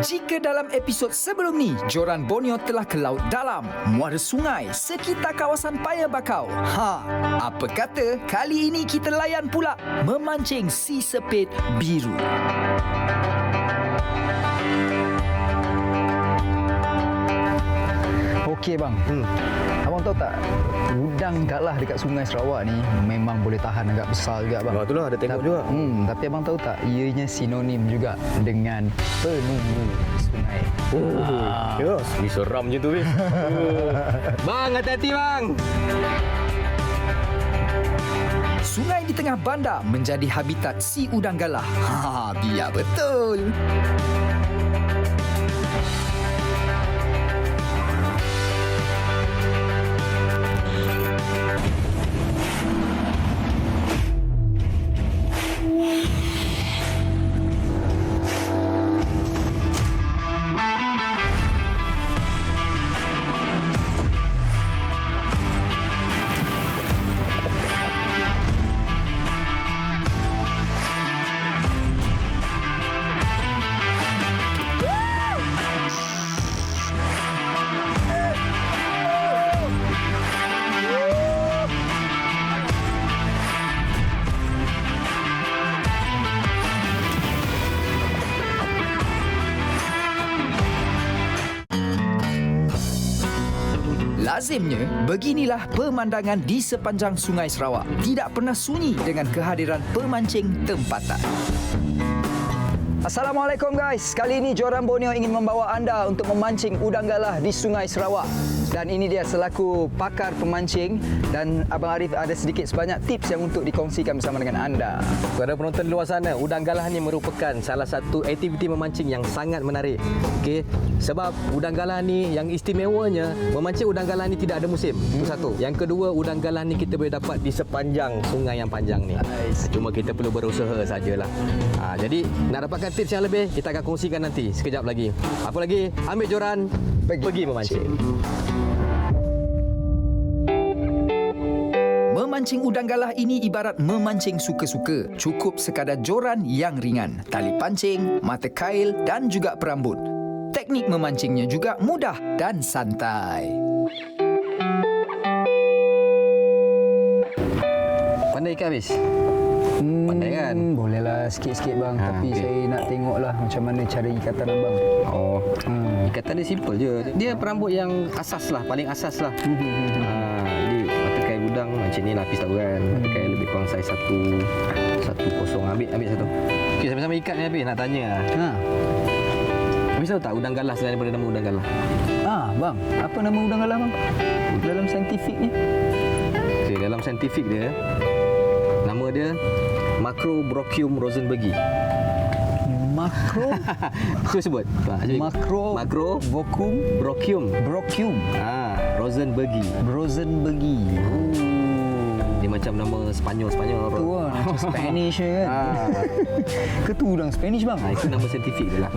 Jika dalam episod sebelum ni, Joran Borneo telah ke laut dalam, muara sungai, sekitar kawasan Paya Bakau. Apa kata kali ini kita layan pula memancing si sepit biru. Okey bang, abang tahu tak, udang galah dekat Sungai Sarawak ni memang boleh tahan agak besar juga bang. Itulah ada tengok juga. Tapi abang tahu tak, ianya sinonim juga dengan penunggu sungai. Ya, ni seram je tu Bis. Bang, hati-hati bang. Sungai di tengah bandar menjadi habitat si udang galah. Biar betul. Lazimnya, beginilah pemandangan di sepanjang Sungai Sarawak. Tidak pernah sunyi dengan kehadiran pemancing tempatan. Assalamualaikum guys. Kali ini Joran Borneo ingin membawa anda untuk memancing udang galah di Sungai Sarawak. Dan ini dia selaku pakar pemancing, dan Abang Arif ada sedikit sebanyak tips yang untuk dikongsikan bersama dengan anda. Kepada penonton di luar sana, udang galah ni merupakan salah satu aktiviti memancing yang sangat menarik. Okey, sebab udang galah ni yang istimewanya, memancing udang galah ni tidak ada musim. Itu satu. Yang kedua, udang galah ni kita boleh dapat di sepanjang sungai yang panjang ni. Nice. Cuma kita perlu berusaha sajalah. Jadi nak dapatkan tips yang lebih, kita akan kongsikan nanti sekejap lagi. Apa lagi? Ambil joran, pergi memancing. Memancing udang galah ini ibarat memancing suka-suka. Cukup sekadar joran yang ringan, tali pancing, mata kail dan juga perambut. Teknik memancingnya juga mudah dan santai. Pandai ikan habis? Pandai kan? Bolehlah sikit-sikit bang, tapi okey. saya nak tengoklah macam mana cara ikatan abang. Ikatan dia simple je. Dia perambut yang asas lah, paling asas lah. Jadi mata kail udang macam ni lapis tahu kan. Mata kail lebih kurang saiz 1.0. Ambil satu. Okey, sama-sama ikat ni habis nak tanya. Habis tahu tak udang galah selain daripada nama udang galah? Bang, apa nama udang galah bang? Dalam saintifiknya? Okey, dalam saintifik dia, nama dia Macrobrochium rosenbergi. Makro Aku sebut. Makro Brochium. Brochium Rosenbergi. Rosenbergi. Dia macam nama Spanyol. Tu lah, macam Spanish kan. Ke tu udang Spanish bang? Itu nama saintifik dia lah.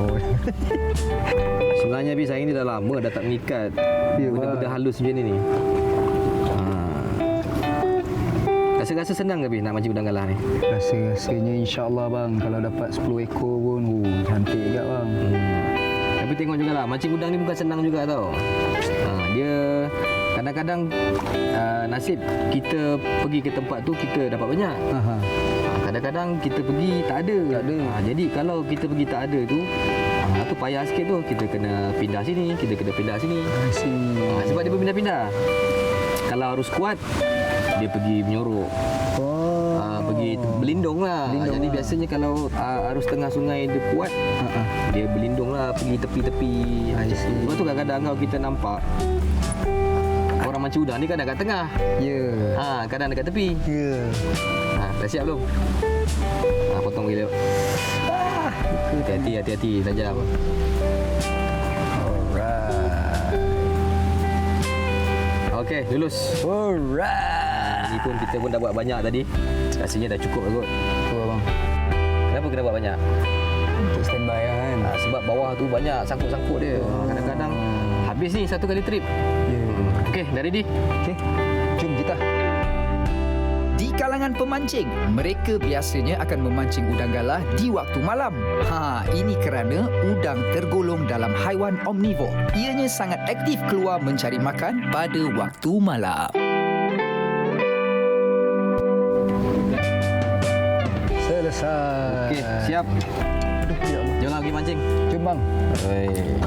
Sebenarnya habis hari ni dah lama dah tak mengikat benda-benda halus macam ni. Rasa senang ke nak mancing udang galah ni? Rasanya insya-Allah bang, kalau dapat 10 ekor pun cantik juga bang. Tapi tengok jugalah, mancing udang ni bukan senang juga tau. Dia kadang-kadang nasib kita pergi ke tempat tu kita dapat banyak. Kadang-kadang kita pergi tak ada. Jadi kalau kita pergi tak ada tu, tu payah sikit tu. Kita kena pindah sini, kita kena pindah sini. Sebab dia berpindah-pindah. Kalau arus kuat, dia pergi menyorok. Pergi berlindung lah. Jadi biasanya kalau arus tengah sungai dia kuat, dia berlindung lah, pergi tepi-tepi. Sebab tu kadang-kadang kalau kita nampak orang mancing udang ni kadang kat tengah. Kadang dekat tepi. Dah siap belum? Potong gila. Hati-hati tajam. Okey, lulus. Alright. Ni pun kita pun dah buat banyak tadi. Rasanya dah cukup lah kot. Tu bang. Kenapa kena buat banyak? Untuk standby lah kan. Sebab bawah tu banyak sangkut-sangkut dia. Kadang-kadang habis ni satu kali trip. Okey, dah ready? Okey. Jom kita. Di kalangan kalangan pemancing, mereka biasanya akan memancing udang galah di waktu malam. Ini kerana udang tergolong dalam haiwan omnivor. Ianya sangat aktif keluar mencari makan pada waktu malam. Selesai. Okey, siap. Aduh, ya Allah. Jom pergi mancing. Jom bang.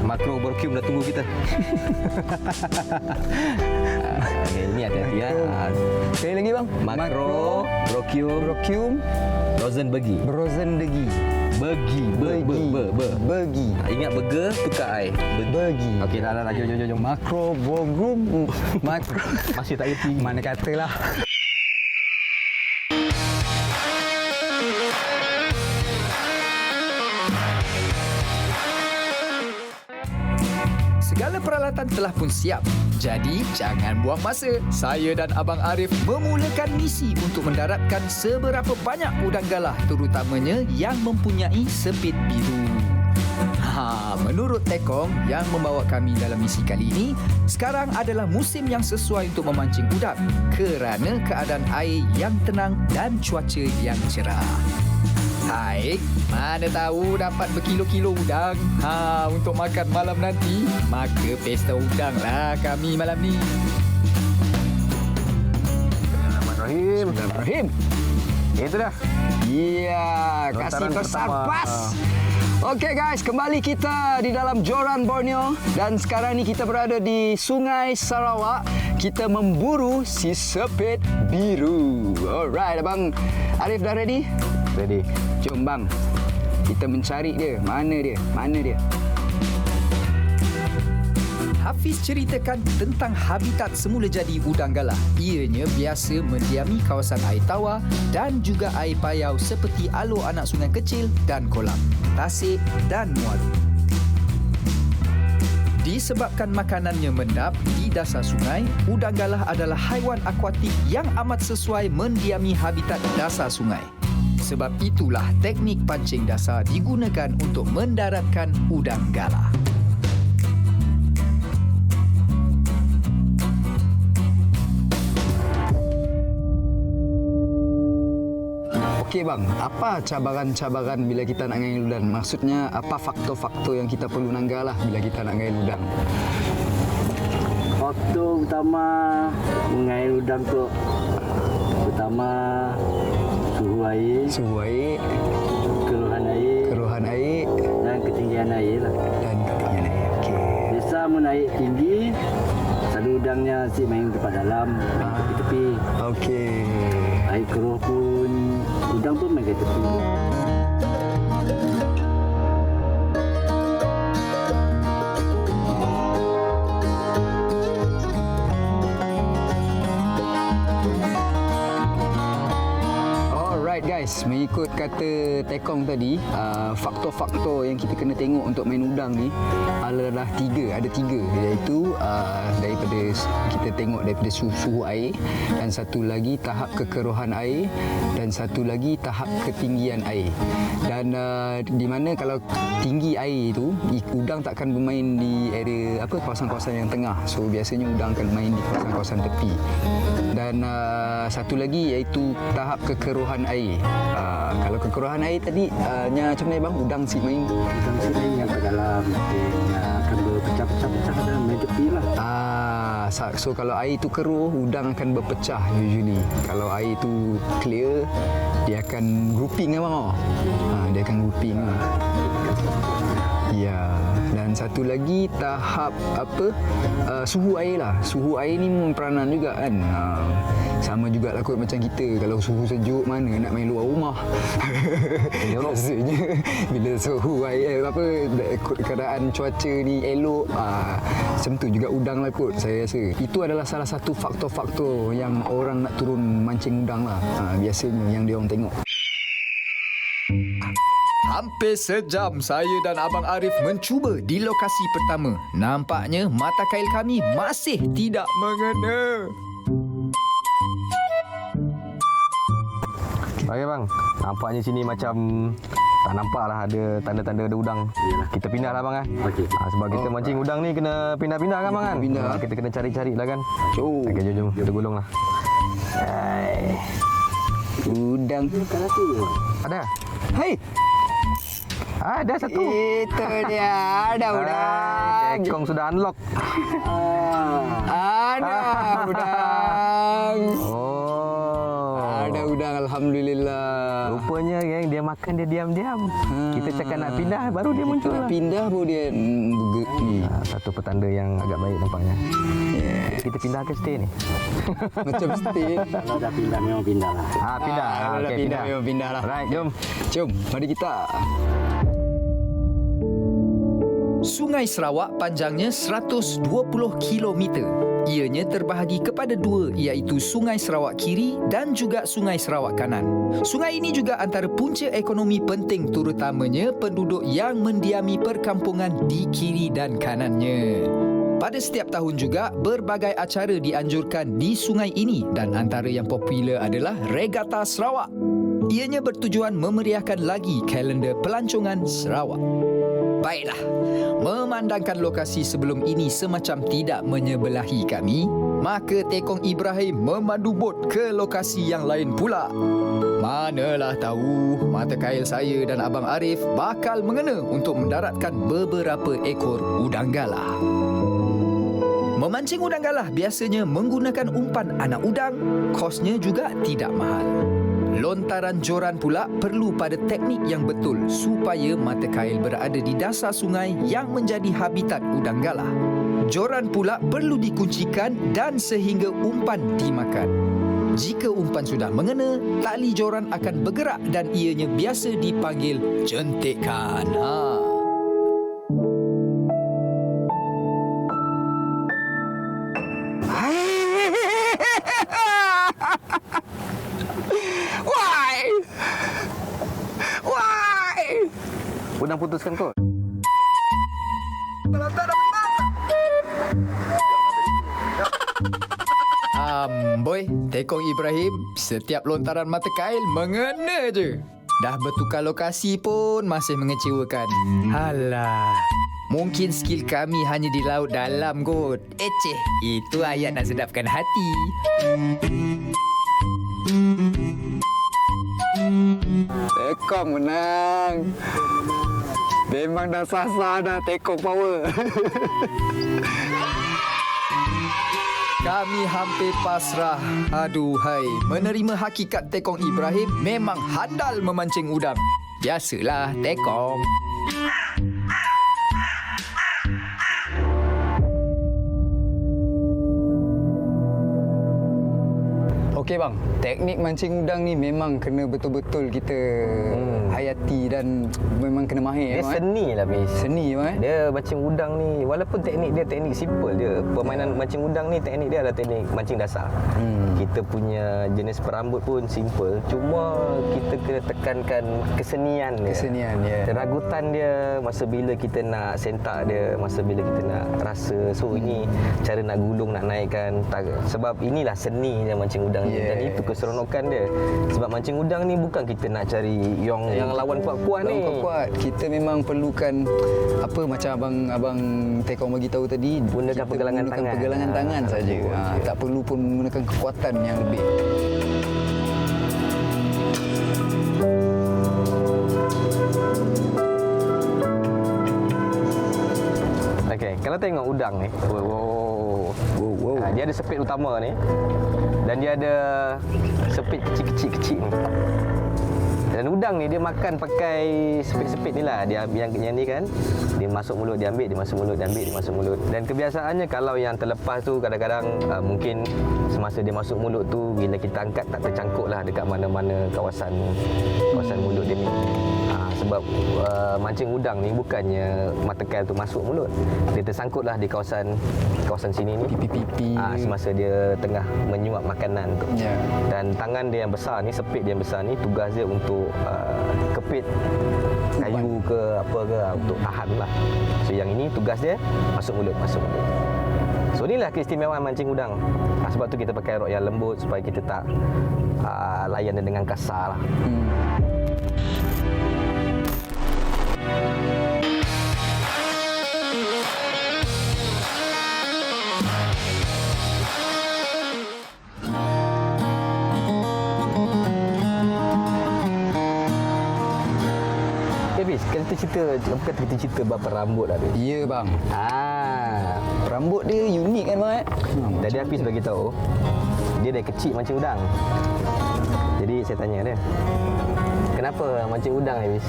Makro Borkium dah tunggu kita. Okay, ini hati-hati ya. Sekali lagi bang. Makro Borkium Brokium Rosenbergi. Brozendegi. Begi. Begi. Ingat burger tukar ai. Begi. Okey, dah. Jom. Makro Bogrum. Makro. Masih tak reti. Mana katalah. Segala peralatan telah pun siap. Jadi, jangan buang masa. Saya dan Abang Arif memulakan misi untuk mendaratkan seberapa banyak udang galah, terutamanya yang mempunyai sepit biru. Menurut Tekong yang membawa kami dalam misi kali ini, sekarang adalah musim yang sesuai untuk memancing udang kerana keadaan air yang tenang dan cuaca yang cerah. Hai, mana tahu dapat berkilo-kilo udang untuk makan malam nanti. Maka pesta udang lah kami malam ni. Bismillahirrahmanirrahim. Itu dah. Ya, kasih pesan pas. Okey guys, kembali kita di dalam Joran Borneo dan sekarang ni kita berada di Sungai Sarawak. Kita memburu si sepit biru. Alright, Abang Arif dah ready? Ready. Jom bang, kita mencari dia. Mana dia? Hafiz ceritakan tentang habitat semula jadi udang galah. Ianya biasa mendiami kawasan air tawar dan juga air payau seperti alur anak sungai kecil dan kolam, tasik dan muara. Disebabkan makanannya mendap di dasar sungai, udang galah adalah haiwan akuatik yang amat sesuai mendiami habitat dasar sungai. Sebab itulah teknik pancing dasar digunakan untuk mendaratkan udang galah. Okey bang, apa cabaran-cabaran bila kita nak ngail udang? Maksudnya apa faktor-faktor yang kita perlu nanggalah bila kita nak ngail udang? Faktor utama mengair udang tu pertama suhu air, keruhan air dan ketinggian air lah. Okey. Biasa menaik tinggi, selalu udangnya si main tempat dalam, main tepi-tepi. Okey. Air keruh pun udang pun main ke tepi. Alright guys, mengikut kata Tekong tadi, faktor-faktor yang kita kena tengok untuk main udang ni adalah ada tiga, iaitu daripada kita tengok daripada suhu air, dan satu lagi tahap kekeruhan air, dan satu lagi tahap ketinggian air. Dan di mana kalau tinggi air itu, udang tak akan bermain di area kawasan-kawasan yang tengah. So biasanya udang akan main di kawasan-kawasan tepi. Dan satu lagi iaitu tahap kekeruhan air. Kalau kekeruhan air tadi macam mana bang? Udang si main? Udang si main yang ke dalam, yang akan berpecah-pecah dalam main tepi lah. So kalau air itu keruh, udang akan berpecah usually. Kalau air itu clear, dia akan grouping kan bang? Dia akan grouping lah. Ya, dan satu lagi tahap suhu air lah. Suhu air ni memperanan juga kan. Sama jugalah kot macam kita, kalau suhu sejuk mana nak main luar rumah. Rasanya bila suhu air keadaan cuaca ni elok, macam tu juga udang lah kot saya rasa. Itu adalah salah satu faktor-faktor yang orang nak turun mancing udang lah. Biasanya yang dia orang tengok. Hampir sejam saya dan Abang Arif mencuba di lokasi pertama. Nampaknya mata kail kami masih tidak mengena. Okey bang, nampaknya sini macam tak nampak lah ada tanda-tanda ada udang. Kita pindah lah bang kan. Okey. Sebab kita mancing udang ni kena pindah-pindah kan bang kan. Kita kena cari-cari lah kan. Okey, jom kita gulung lah. Udang. Ada? Hei, Ada satu. itu dia. Ada udang. Tekong sudah unlock. Ada udang. Oh. Ada udang, alhamdulillah. Rupanya yang dia makan dia diam-diam. Kita cakap nak pindah baru dia muncul Nak lah. pindah baru dia Satu petanda yang agak baik nampaknya. Kita pindah ke stay ni. macam stay. Kalau dah pindah memang pindah lah. Pindah. Kalau dah Okey, pindah memang pindah lah. Right, jom. Jom, mari kita. Sungai Sarawak panjangnya 120 km. Ianya terbahagi kepada dua, iaitu Sungai Sarawak Kiri dan juga Sungai Sarawak Kanan. Sungai ini juga antara punca ekonomi penting, terutamanya penduduk yang mendiami perkampungan di kiri dan kanannya. Pada setiap tahun juga, berbagai acara dianjurkan di sungai ini dan antara yang popular adalah Regatta Sarawak. Ianya bertujuan memeriahkan lagi kalender pelancongan Sarawak. Baiklah, memandangkan lokasi sebelum ini semacam tidak menyebelahi kami, maka Tekong Ibrahim memandu bot ke lokasi yang lain pula. Manalah tahu mata kail saya dan Abang Arif bakal mengena untuk mendaratkan beberapa ekor udang galah. Memancing udang galah biasanya menggunakan umpan anak udang, kosnya juga tidak mahal. Lontaran joran pula perlu pada teknik yang betul supaya mata kail berada di dasar sungai yang menjadi habitat udang galah. Joran pula perlu dikuncikan dan sehingga umpan dimakan. Jika umpan sudah mengena, tali joran akan bergerak dan ianya biasa dipanggil jentikan. Udang putuskan kot. Boy, Tekong Ibrahim, setiap lontaran mata kail mengena je. Dah bertukar lokasi pun masih mengecewakan. Alah, mungkin skill kami hanya di laut dalam kot. Eceh, itu ayat nak sedapkan hati. Tekong menang. Memang dah sah-sah dah Tekong power. Kami hampir pasrah. Aduhai, menerima hakikat Tekong Ibrahim memang handal memancing udang. Biasalah Tekong. Okey bang, teknik mancing udang ni memang kena betul-betul kita hayati dan memang kena mahir. Dia bang, seni lah, Miss. Seni bang. Dia mancing udang ni, walaupun teknik dia teknik simple je. Permainan mancing udang ni, teknik dia adalah teknik mancing dasar. Kita punya jenis perambut pun simple. Cuma kita kena tekankan kesenian dia. Kesenian, ya. Keragutan dia, masa bila kita nak sentak dia, masa bila kita nak rasa. So ini cara nak gulung, nak naikkan. Sebab inilah seni dia mancing udang ni. Dan itu keseronokan dia. Sebab mancing udang ni bukan kita nak cari yang lawan kuat-kuat ni. Kuat-kuat. Kita memang perlukan apa macam abang Tekong bagi tahu tadi, Gunakan kita pergelangan menggunakan tangan. pergelangan tangan saja. Tak perlu pun menggunakan kekuatan yang lebih. Okey, kalau tengok udang ni, dia ada sepit utama ni dan dia ada sepit kecil-kecil ni. Dan udang ni dia makan pakai sepit-sepit ni lah. Dia yang ni kan, dia masuk mulut, dia ambil, dia masuk mulut, dia ambil, dia masuk mulut. Dan kebiasaannya kalau yang terlepas tu kadang-kadang mungkin semasa dia masuk mulut tu, bila kita angkat tak tercangkuk lah dekat mana-mana kawasan mulut dia ni. Sebab mancing udang ni bukannya mata kail tu masuk mulut, dia tersangkut lah di kawasan sini ni, Pipi-pipi. semasa dia tengah menyuap makanan tu. Dan tangan dia yang besar ni, sepit dia yang besar ni, tugas dia untuk kepit kayu ke apa ke untuk tahan lah. So yang ini tugas dia masuk mulut. So inilah keistimewaan mancing udang. Sebab tu kita pakai rod yang lembut supaya kita tak layan dia dengan kasar lah. kita cerita, apa kata kita cerita bapa rambut tadi. Ya bang. Rambut dia unik kan bang? Tadi Hafiz bagi tahu dia dari kecil mancing udang. Jadi saya tanya dia, kenapa mancing udang Hafiz?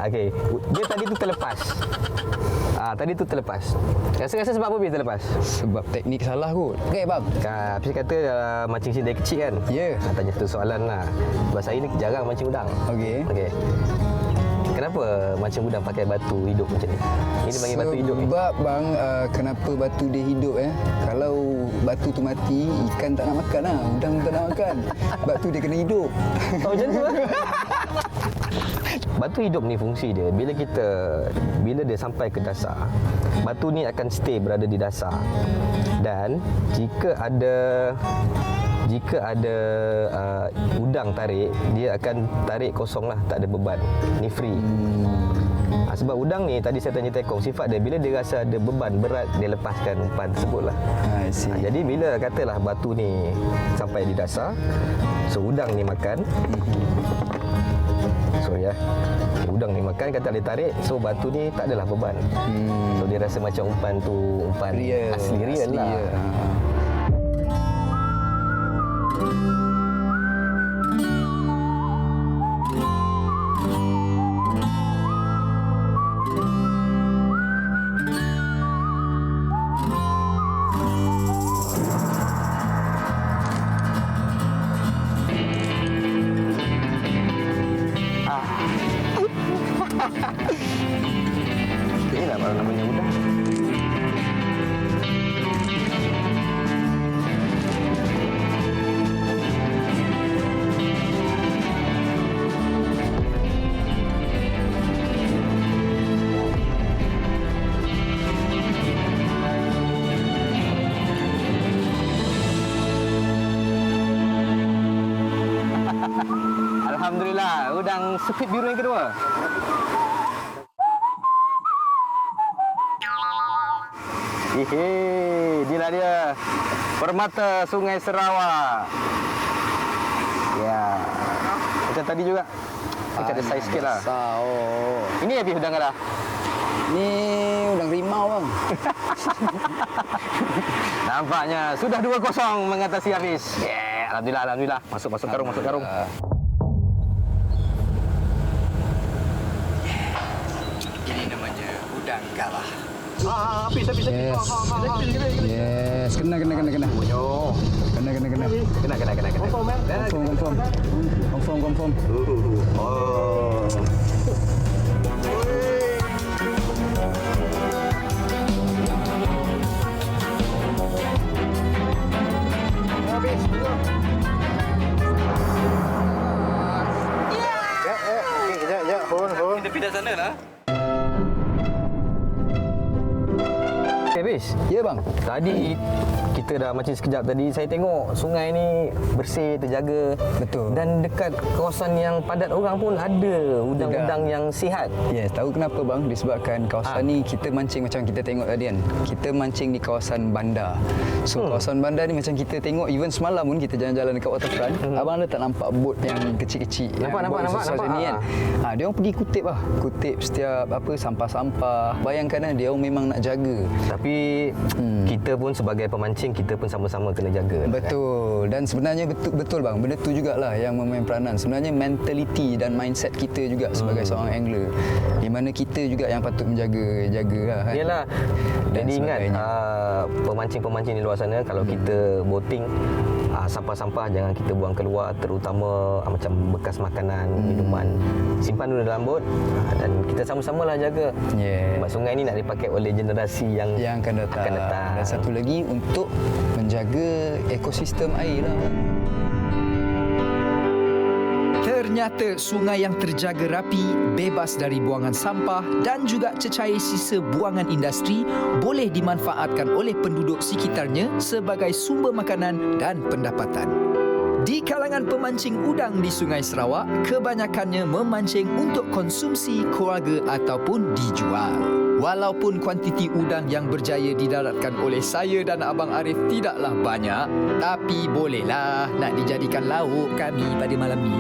Okey, dia tadi tu terlepas. Tadi tu terlepas. Rasa sebab apa Hafiz terlepas? Sebab teknik salah kot. Okey bang. Hafiz kata mancing sini dari kecil kan? Ya. Tanya satu soalan lah. Sebab saya ni jarang mancing udang. Okey. Okey. Kenapa mancing udang pakai batu hidup macam ni? Ini panggil batu hidup ni. Sebab bang, kenapa batu dia hidup Kalau batu tu mati, ikan tak nak makan lah. Udang tak nak makan. Batu dia kena hidup. Oh, macam tu lah. Batu hidup ni fungsi dia, bila dia sampai ke dasar, batu ni akan stay berada di dasar. Dan jika ada udang tarik, dia akan tarik kosong lah, tak ada beban. Ni free. Sebab udang ni tadi saya tanya Tekong, sifat dia bila dia rasa ada beban berat, dia lepaskan umpan tersebut lah. Jadi bila katalah batu ni sampai di dasar, so udang ni makan. Udang ni makan, kata dia tarik, so batu ni tak adalah beban. So dia rasa macam umpan tu umpan asli real lah. Inilah baru namanya udang. Alhamdulillah, udang sepit biru yang kedua. Inilah dia permata Sungai Sarawak. Ya. Macam tadi juga. Kita ada saiz sikit lah. Ini habis udang kala. Ni udang rimau bang. Nampaknya sudah 2-0 mengatasi Hafiz. Yeah, alhamdulillah. Masuk karung. Ini namanya udang galah. Hafiz. Yes. Kena. Kena. Confirm. Oh. Hold. Kita pindah sana lah. Hafiz. Ya bang. Tadi kita dah mancing sekejap tadi, saya tengok sungai ni bersih, terjaga. Betul. Dan dekat kawasan yang padat orang pun ada udang-udang yang sihat. Yes, tahu kenapa bang? Disebabkan kawasan ni kita mancing macam kita tengok tadi kan. Kita mancing di kawasan bandar. So kawasan bandar ni macam kita tengok, even semalam pun kita jalan-jalan dekat waterfront, abang ada tak nampak bot yang kecil-kecil? Nampak. Ni kan. Dia orang pergi kutip lah. Kutip setiap sampah-sampah. Bayangkan dia orang memang nak jaga. Tapi kita pun sebagai pemancing, kita pun sama-sama kena jaga. Betul. Dan sebenarnya betul bang, benda tu jugalah yang memain peranan. Sebenarnya mentality dan mindset kita juga sebagai seorang angler, di mana kita juga yang patut menjaga lah kan. Yalah. Jadi ingat pemancing-pemancing di luar sana, kalau kita boating, sampah-sampah jangan kita buang keluar, terutama macam bekas makanan, minuman. Simpan dulu dalam bot dan kita sama-samalah jaga. Sebab sungai ni nak dipakai oleh generasi yang akan datang. Dan satu lagi untuk menjaga ekosistem air lah. Ternyata sungai yang terjaga rapi, bebas dari buangan sampah dan juga cecair sisa buangan industri boleh dimanfaatkan oleh penduduk sekitarnya sebagai sumber makanan dan pendapatan. Di kalangan pemancing udang di Sungai Sarawak, kebanyakannya memancing untuk konsumsi keluarga ataupun dijual. Walaupun kuantiti udang yang berjaya didaratkan oleh saya dan Abang Arif tidaklah banyak, tapi bolehlah nak dijadikan lauk kami pada malam ni.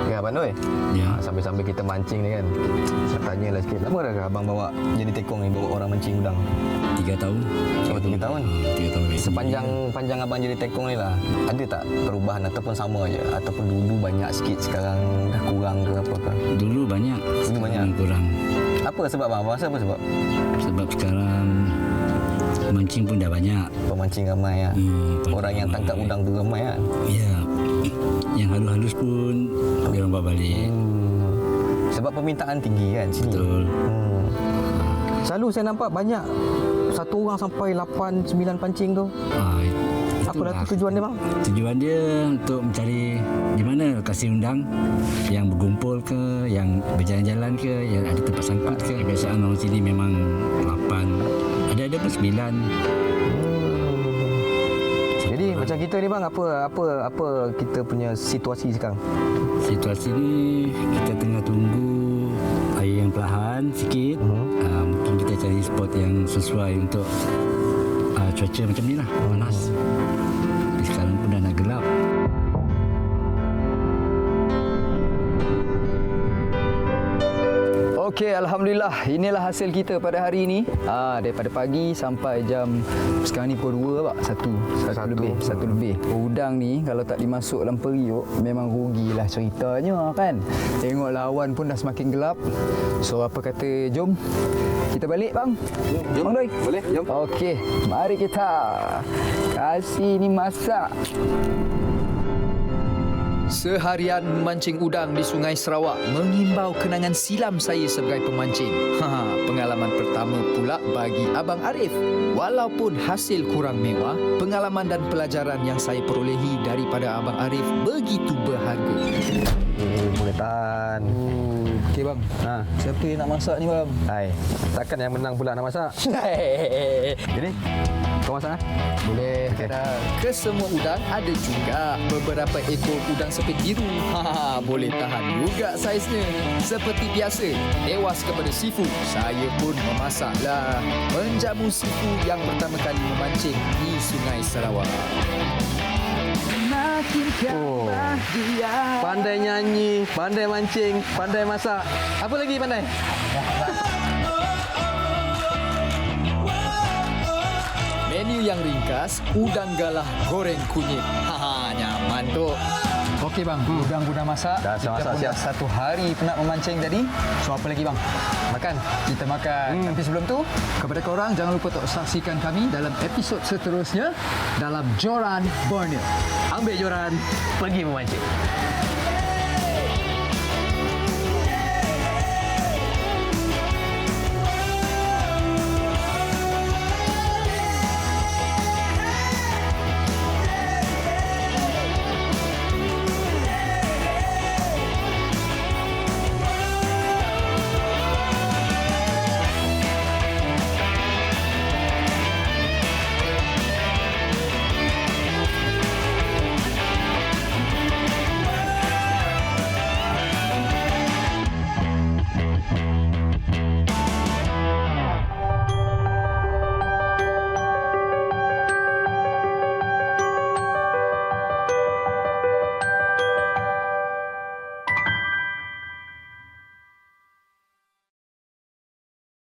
Ya, Abang Noi. Ya. Sambil-sambil kita mancing ni kan. Saya tanyalah sikit. Lama dah ke abang bawa jadi tekong ni, bawa orang mancing udang? 3 tahun. Oh, 3 tahun. 3 tahun. Sepanjang abang jadi tekong ni lah, ada tak perubahan ataupun sama je? Ataupun dulu banyak sikit, sekarang dah kurang ke apa ke? Dulu banyak. Dulu banyak? Sekarang kurang. Apa sebab abang? Abang rasa apa sebab? Sebab sekarang mancing pun dah banyak. Pemancing ramai ya. Orang yang tangkap udang tu ramai kan? Ya. Yang halus-halus pun dia orang bawa balik. Sebab permintaan tinggi kan sini. Betul. Selalu saya nampak banyak satu orang sampai 8-9 pancing tu. Apa dah tu tujuan dia bang? Tujuan dia untuk mencari di mana lokasi undang yang berkumpul ke, yang berjalan-jalan ke, yang ada tempat sangkut ke. Kebiasaan orang sini memang 8, ada pun 9. Jadi macam kita ni bang, apa kita punya situasi sekarang? Situasi ni kita tengah tunggu air yang perlahan sikit. Mungkin kita cari spot yang sesuai untuk cuaca macam ni lah, panas. Sekarang pun dah nak gelap. Okey, Alhamdulillah. Inilah hasil kita pada hari ini. Daripada pagi sampai jam sekarang ni pukul 2 pak. Satu lebih. Udang ni kalau tak dimasuk dalam periuk memang rugilah ceritanya kan. Tengok lawan pun dah semakin gelap. So apa kata jom kita balik bang? Jom. Bang Doi. Boleh, jom. Okey, mari kita kasih ni masak. Seharian memancing udang di Sungai Sarawak mengimbau kenangan silam saya sebagai pemancing. Pengalaman pertama pula bagi Abang Arif. Walaupun hasil kurang mewah, pengalaman dan pelajaran yang saya perolehi daripada Abang Arif begitu berharga. Boleh tahan. Okey bang. Siapa yang nak masak ni bang? Hai, takkan yang menang pula nak masak? Jadi, kau masak? Boleh. Ke semua udang ada juga beberapa ekor udang sepit biru. Boleh tahan juga saiznya. Seperti biasa, tewas kepada sifu, saya pun memasaklah. Menjamu sifu yang pertama kali memancing di Sungai Sarawak. Pandai nyanyi, pandai mancing, pandai masak. Apa lagi pandai? Menu yang ringkas, udang galah goreng kunyit. Nyaman tu. Okey bang, udang pun dah masak. Dah Kita masak, pun siap. dah 1 hari penat memancing tadi. So apa lagi bang? Makan. Kita makan. Tapi sebelum tu, kepada korang jangan lupa untuk saksikan kami dalam episod seterusnya dalam Joran Borneo. Ambil joran, pergi memancing.